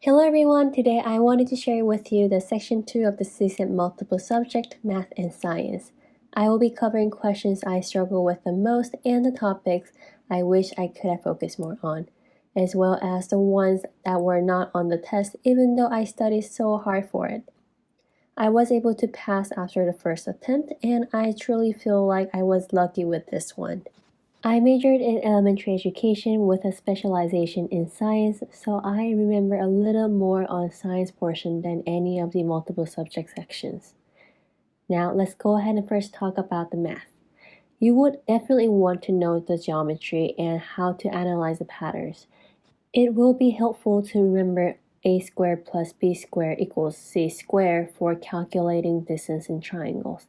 Hello everyone, today I wanted to share with you the Section 2 of the CSET Multiple Subject, Math and Science. I will be covering questions I struggle with the most and the topics I wish I could have focused more on, as well as the ones that were not on the test even though I studied so hard for it. I was able to pass after the first attempt and I truly feel like I was lucky with this one. I majored in elementary education with a specialization in science, so I remember a little more on science portion than any of the multiple subject sections. Now let's go ahead and first talk about the math. You would definitely want to know the geometry and how to analyze the patterns. It will be helpful to remember a squared plus b squared equals c squared for calculating distance in triangles.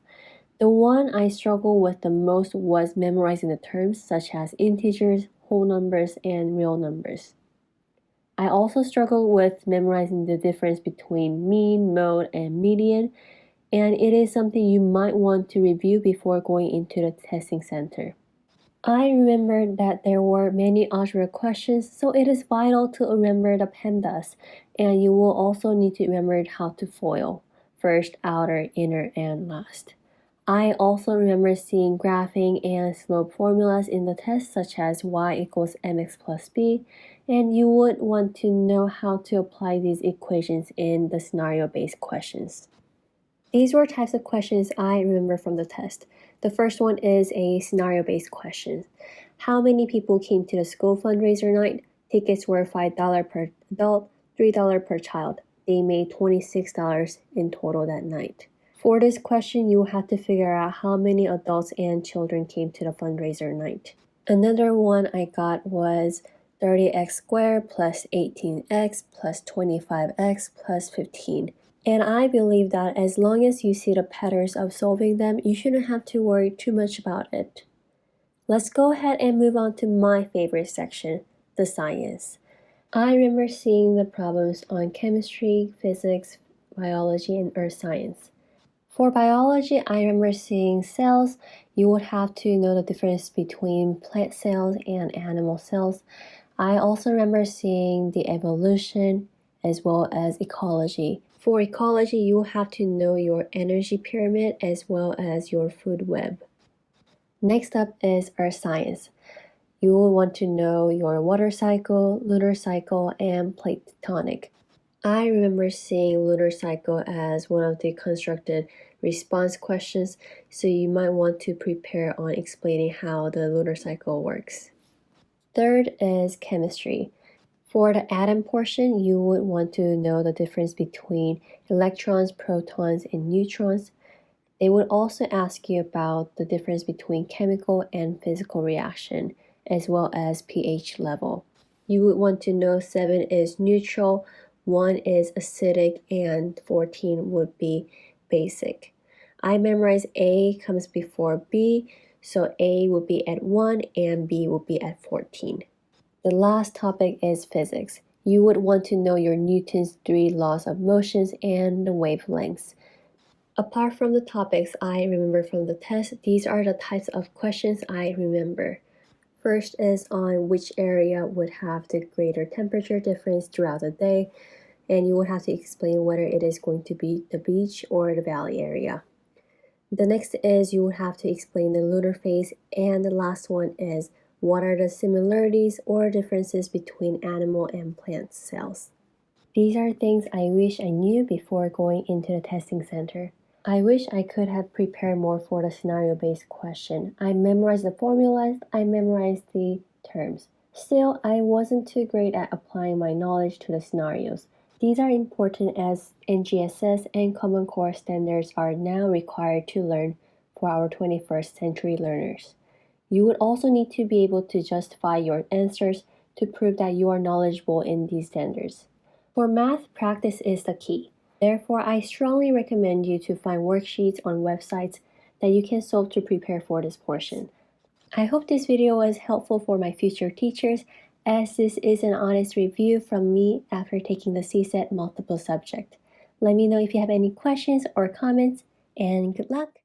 The one I struggled with the most was memorizing the terms such as integers, whole numbers, and real numbers. I also struggled with memorizing the difference between mean, mode, and median, and it is something you might want to review before going into the testing center. I remembered that there were many algebra questions, so it is vital to remember the PEMDAS, and you will also need to remember how to FOIL, first, outer, inner, and last. I also remember seeing graphing and slope formulas in the test such as y equals mx plus b, and you would want to know how to apply these equations in the scenario-based questions. These were types of questions I remember from the test. The first one is a scenario-based question. How many people came to the school fundraiser night? Tickets were $5 per adult, $3 per child. They made $26 in total that night. For this question, you will have to figure out how many adults and children came to the fundraiser night. Another one I got was 30x squared plus 18x plus 25x plus 15. And I believe that as long as you see the patterns of solving them, you shouldn't have to worry too much about it. Let's go ahead and move on to my favorite section, the science. I remember seeing the problems on chemistry, physics, biology, and earth science. For biology, I remember seeing cells. You would have to know the difference between plant cells and animal cells. I also remember seeing the evolution as well as ecology. For ecology, you will have to know your energy pyramid as well as your food web. Next up is earth science. You will want to know your water cycle, lunar cycle, and plate tectonic. I remember seeing lunar cycle as one of the constructed response questions, so you might want to prepare on explaining how the lunar cycle works. Third is chemistry. For the atom portion, you would want to know the difference between electrons, protons, and neutrons. They would also ask you about the difference between chemical and physical reaction, as well as pH level. You would want to know 7 is neutral, 1 is acidic, and 14 would be basic. I memorized A comes before B, so A would be at 1 and B would be at 14. The last topic is physics. You would want to know your Newton's 3 laws of motions and the wavelengths. Apart from the topics I remember from the test, these are the types of questions I remember. First is on which area would have the greater temperature difference throughout the day, and you would have to explain whether it is going to be the beach or the valley area. The next is you would have to explain the lunar phase, and the last one is what are the similarities or differences between animal and plant cells. These are things I wish I knew before going into the testing center. I wish I could have prepared more for the scenario-based question. I memorized the formulas, I memorized the terms. Still, I wasn't too great at applying my knowledge to the scenarios. These are important as NGSS and Common Core standards are now required to learn for our 21st century learners. You would also need to be able to justify your answers to prove that you are knowledgeable in these standards. For math, practice is the key. Therefore, I strongly recommend you to find worksheets on websites that you can solve to prepare for this portion. I hope this video was helpful for my future teachers, as this is an honest review from me after taking the CSET Multiple Subject. Let me know if you have any questions or comments, and good luck!